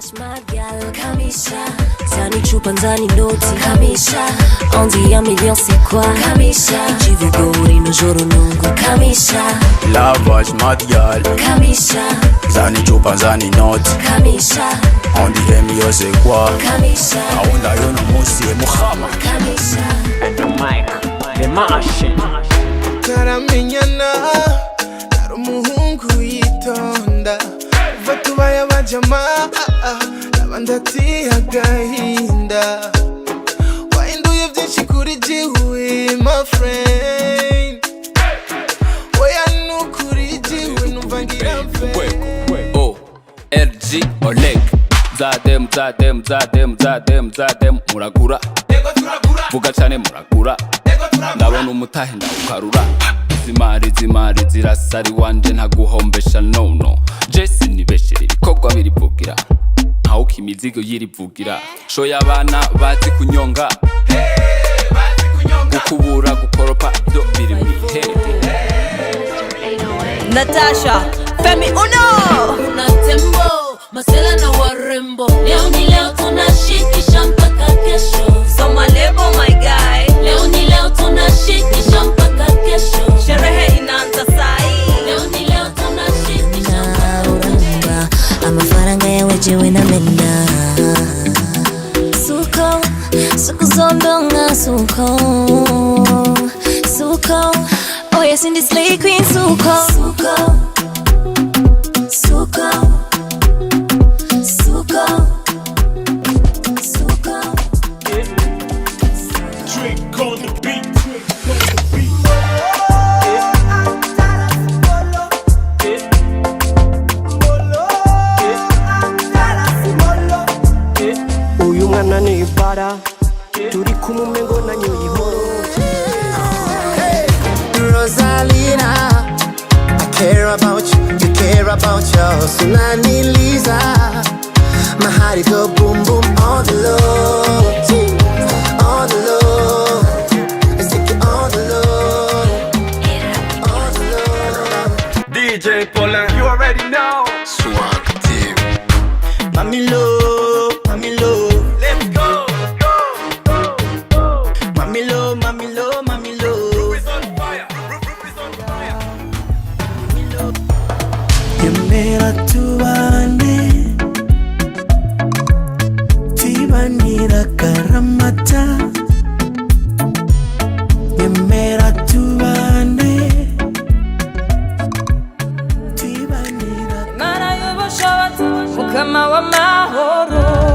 Flash my gal, Kamisha. Zani chupa nzani noti, Kamisha. On dit 1 million c'est quoi, Kamisha. Ichivigori no joro nungu, Kamisha. Lavage madial, Kamisha. Zani chupa nzani noti, Kamisha. On dit 1 million c'est quoi, Kamisha. Aunda yo no musi e muhama, Kamisha. And the mic, the machine. Karamenyana ari umuhungu yitonda uva tubaye abajama n'abandi ati agahinda wahinduye byinshi kuri jiwe my friend oya nukuri jiwe numva ngira mfe Oh LG Oleg zadem muragura vuga cyane muragura ndabona umutahe ndawukarura zimari zirasari wanje ntaguhombesha no Jesse nibesheri bikogwa birivugira ntaho kimizigo yirivugira shoya abana bazi kunyonga gukubura gukoropa byo biri mwihere Natasha Femi Uno Una tembo, masela na warembo. Leo ni leo tunashikisha mpaka kesho. Soma lebo my guy Leo ni leo tunashikisha mpaka kesho. Sherehe inaanza sai Leo ni leo tunashikisha mpaka kesho. Amafaranga yawe jewe na mena. Suko zondonga suko. Oh yes, in this slay queen suko. Trick on the beat. Uyu mwana ni ibara turi kumumengo na nyoyihoro. Rosalina, I care about you care about your Sunaniliza. My heart it go boom boom on the low, on the low. Let's take it on the low, on the low. DJ Polan, you already know. Swag team. Mami low, let's go. Mami low. Roof is on fire. Yemera tubane, tibanira karamata. Yemera tubane, tibanira. Mana y'ubushobozi Mukama w'amahoro